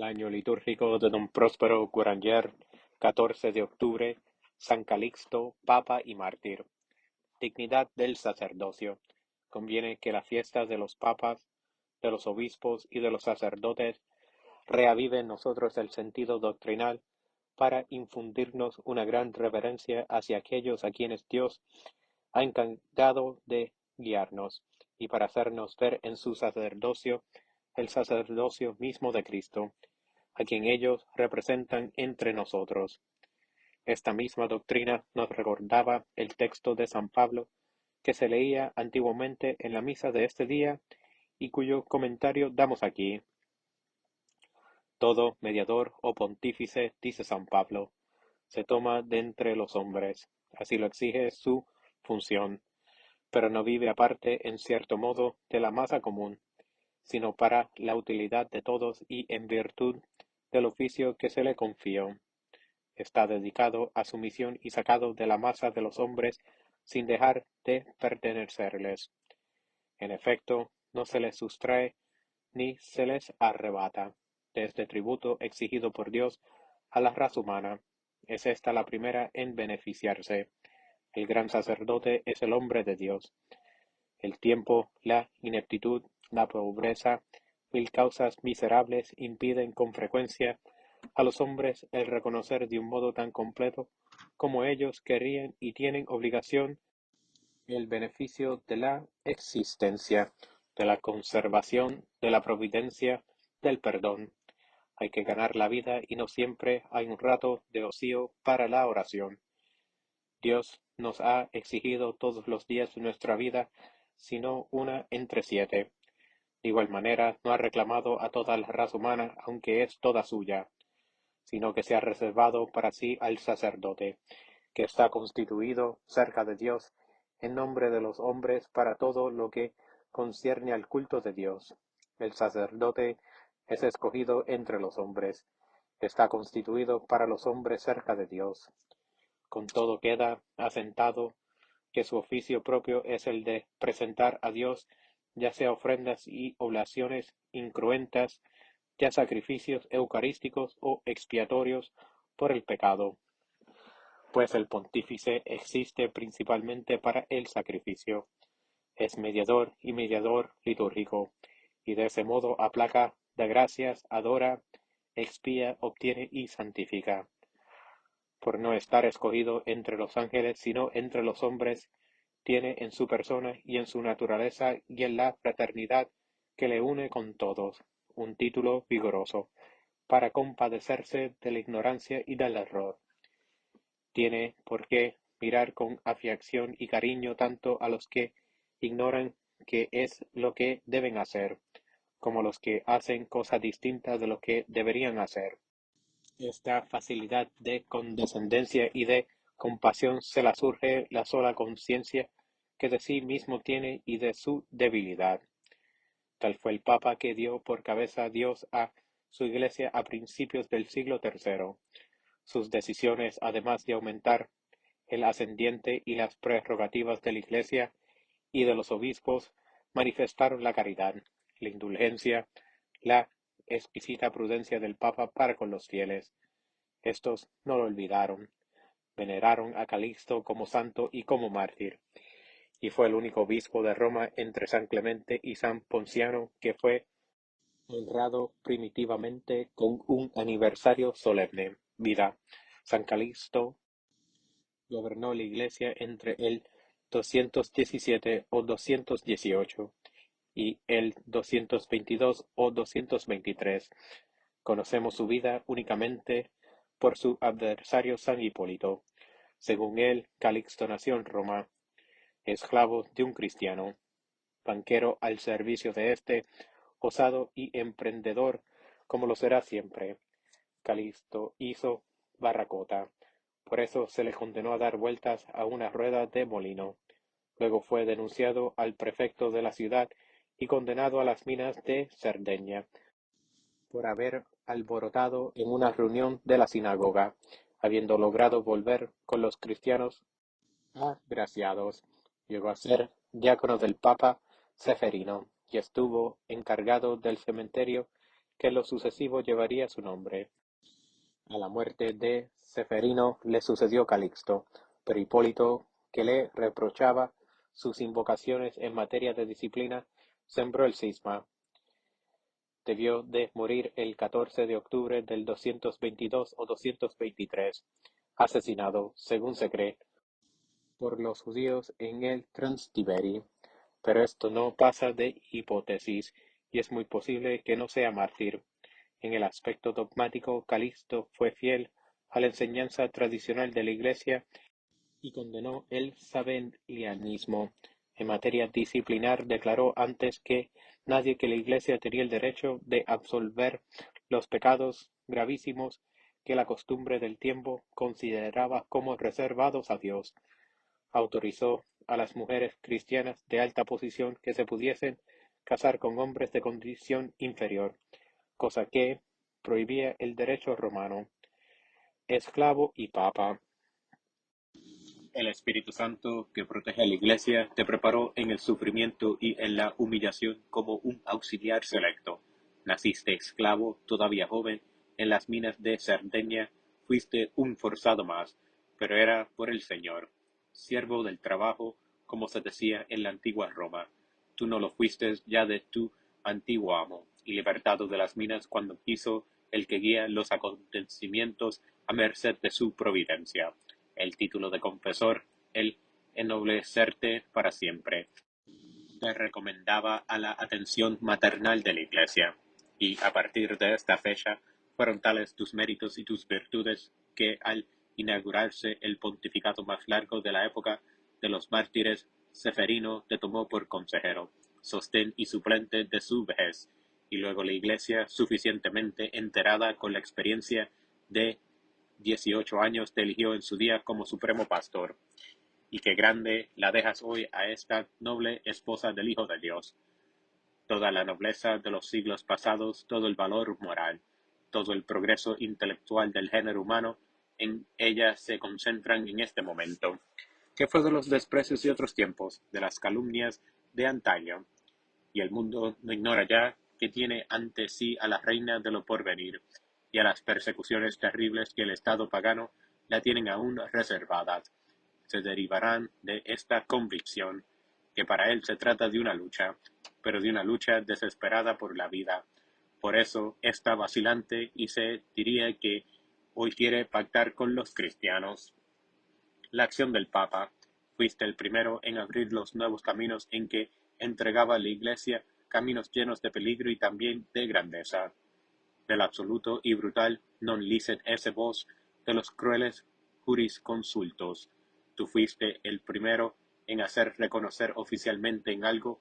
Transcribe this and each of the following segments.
año litúrgico de don Próspero Guaranger, 14 de octubre, San Calixto, Papa y Mártir. Dignidad del sacerdocio. Conviene que la fiesta de los papas, de los obispos y de los sacerdotes reavive en nosotros el sentido doctrinal para infundirnos una gran reverencia hacia aquellos a quienes Dios ha encargado de guiarnos y para hacernos ver en su sacerdocio el sacerdocio mismo de Cristo, a quien ellos representan entre nosotros. Esta misma doctrina nos recordaba el texto de San Pablo que se leía antiguamente en la misa de este día y cuyo comentario damos aquí. Todo mediador o pontífice, dice San Pablo, se toma de entre los hombres, así lo exige su función, pero no vive aparte, en cierto modo, de la masa común, sino para la utilidad de todos y en virtud del oficio que se le confió. Está dedicado a su misión y sacado de la masa de los hombres sin dejar de pertenecerles. En efecto, no se les sustrae ni se les arrebata de este tributo exigido por Dios a la raza humana. Es esta la primera en beneficiarse. El gran sacerdote es el hombre de Dios. El tiempo, la ineptitud, la pobreza, mil causas miserables impiden con frecuencia a los hombres el reconocer de un modo tan completo como ellos querrían y tienen obligación el beneficio de la existencia, de la conservación, de la providencia, del perdón. Hay que ganar la vida y no siempre hay un rato de ocio para la oración. Dios nos ha exigido todos los días de nuestra vida, sino una entre 7. De igual manera, no ha reclamado a toda la raza humana, aunque es toda suya, sino que se ha reservado para sí al sacerdote, que está constituido cerca de Dios, en nombre de los hombres para todo lo que concierne al culto de Dios. El sacerdote es escogido entre los hombres, está constituido para los hombres cerca de Dios. Con todo queda asentado que su oficio propio es el de presentar a Dios ya sea ofrendas y oblaciones incruentas, ya sacrificios eucarísticos o expiatorios por el pecado, pues el pontífice existe principalmente para el sacrificio, es mediador y mediador litúrgico, y de ese modo aplaca, da gracias, adora, expía, obtiene y santifica. Por no estar escogido entre los ángeles, sino entre los hombres, tiene en su persona y en su naturaleza y en la fraternidad que le une con todos, un título vigoroso, para compadecerse de la ignorancia y del error. Tiene por qué mirar con afección y cariño tanto a los que ignoran qué es lo que deben hacer, como a los que hacen cosa distinta de lo que deberían hacer. Esta facilidad de condescendencia y de compasión se la surge la sola conciencia que de sí mismo tiene y de su debilidad. Tal fue el Papa que dio por cabeza Dios a su Iglesia a principios del siglo III. Sus decisiones, además de aumentar el ascendiente y las prerrogativas de la Iglesia y de los obispos, manifestaron la caridad, la indulgencia, la exquisita prudencia del Papa para con los fieles. Estos no lo olvidaron, veneraron a Calixto como santo y como mártir, y fue el único obispo de Roma entre San Clemente y San Ponciano que fue honrado primitivamente con un aniversario solemne. Vida. San Calixto gobernó la Iglesia entre el 217 o 218 y el 222 o 223. Conocemos su vida únicamente por su adversario San Hipólito. Según él, Calixto nació en Roma, esclavo de un cristiano, banquero al servicio de éste, osado y emprendedor como lo será siempre. Calixto hizo barracota, por eso se le condenó a dar vueltas a una rueda de molino. Luego fue denunciado al prefecto de la ciudad y condenado a las minas de Cerdeña por haber alborotado en una reunión de la sinagoga, habiendo logrado volver con los cristianos agraciados. Llegó a ser diácono del Papa Ceferino y estuvo encargado del cementerio que en lo sucesivo llevaría su nombre. A la muerte de Ceferino le sucedió Calixto, pero Hipólito, que le reprochaba sus invocaciones en materia de disciplina, sembró el cisma. Debió de morir el 14 de octubre del 222 o 223, asesinado, según se cree, por los judíos en el Transtiberi, pero esto no pasa de hipótesis y es muy posible que no sea mártir. En el aspecto dogmático, Calixto fue fiel a la enseñanza tradicional de la Iglesia y condenó el sabellianismo. En materia disciplinar declaró antes que nadie que la Iglesia tenía el derecho de absolver los pecados gravísimos que la costumbre del tiempo consideraba como reservados a Dios. Autorizó a las mujeres cristianas de alta posición que se pudiesen casar con hombres de condición inferior, cosa que prohibía el derecho romano. Esclavo y papa. El Espíritu Santo, que protege a la Iglesia, te preparó en el sufrimiento y en la humillación como un auxiliar selecto. Naciste esclavo, todavía joven, en las minas de Cerdeña, fuiste un forzado más, pero era por el Señor. Siervo del trabajo, como se decía en la antigua Roma. Tú no lo fuiste ya de tu antiguo amo, y libertado de las minas cuando quiso el que guía los acontecimientos a merced de su providencia. El título de confesor, el ennoblecerte para siempre, te recomendaba a la atención maternal de la Iglesia, y a partir de esta fecha fueron tales tus méritos y tus virtudes que al inaugurarse el pontificado más largo de la época de los mártires, Ceferino te tomó por consejero, sostén y suplente de su vejez, y luego la Iglesia, suficientemente enterada con la experiencia de 18 años, te eligió en su día como supremo pastor, y qué grande la dejas hoy a esta noble esposa del Hijo de Dios. Toda la nobleza de los siglos pasados, todo el valor moral, todo el progreso intelectual del género humano, en ella se concentran en este momento. ¿Qué fue de los desprecios de otros tiempos, de las calumnias de antaño? Y el mundo no ignora ya que tiene ante sí a la reina de lo porvenir, y a las persecuciones terribles que el Estado pagano la tienen aún reservadas. Se derivarán de esta convicción, que para él se trata de una lucha, pero de una lucha desesperada por la vida. Por eso está vacilante y se diría que hoy quiere pactar con los cristianos. La acción del Papa. Fuiste el primero en abrir los nuevos caminos en que entregaba la Iglesia, caminos llenos de peligro y también de grandeza. Del absoluto y brutal non licet esse vos, de los crueles jurisconsultos. Tú fuiste el primero en hacer reconocer oficialmente en algo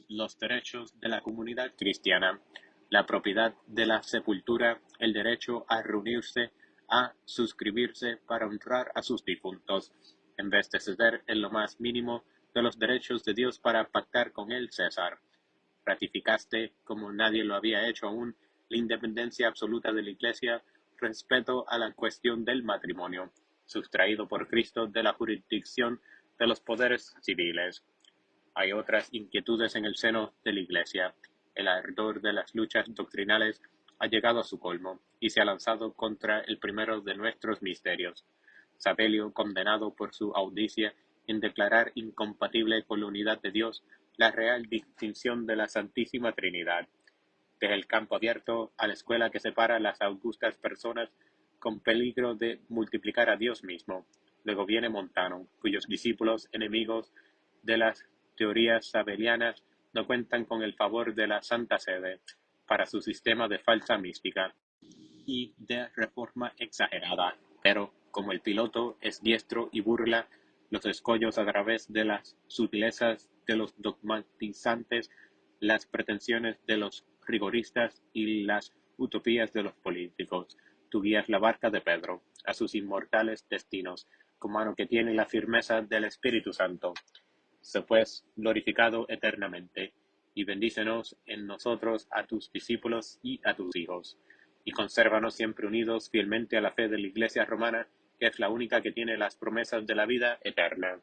los derechos de la comunidad cristiana, la propiedad de la sepultura, el derecho a reunirse, a suscribirse para honrar a sus difuntos, en vez de ceder en lo más mínimo de los derechos de Dios para pactar con el César. Ratificaste, como nadie lo había hecho aún, la independencia absoluta de la Iglesia respecto a la cuestión del matrimonio, sustraído por Cristo de la jurisdicción de los poderes civiles. Hay otras inquietudes en el seno de la Iglesia. El ardor de las luchas doctrinales ha llegado a su colmo y se ha lanzado contra el primero de nuestros misterios. Sabelio, condenado por su audacia en declarar incompatible con la unidad de Dios la real distinción de la Santísima Trinidad. Deja el campo abierto a la escuela que separa las augustas personas con peligro de multiplicar a Dios mismo. Luego viene Montano, cuyos discípulos, enemigos de las teorías sabelianas, no cuentan con el favor de la Santa Sede para su sistema de falsa mística y de reforma exagerada, pero como el piloto es diestro y burla los escollos a través de las sutilezas de los dogmatizantes, las pretensiones de los rigoristas y las utopías de los políticos, tú guías la barca de Pedro a sus inmortales destinos, con mano que tiene la firmeza del Espíritu Santo. Sé pues glorificado eternamente, y bendícenos en nosotros a tus discípulos y a tus hijos, y consérvanos siempre unidos fielmente a la fe de la Iglesia romana, que es la única que tiene las promesas de la vida eterna.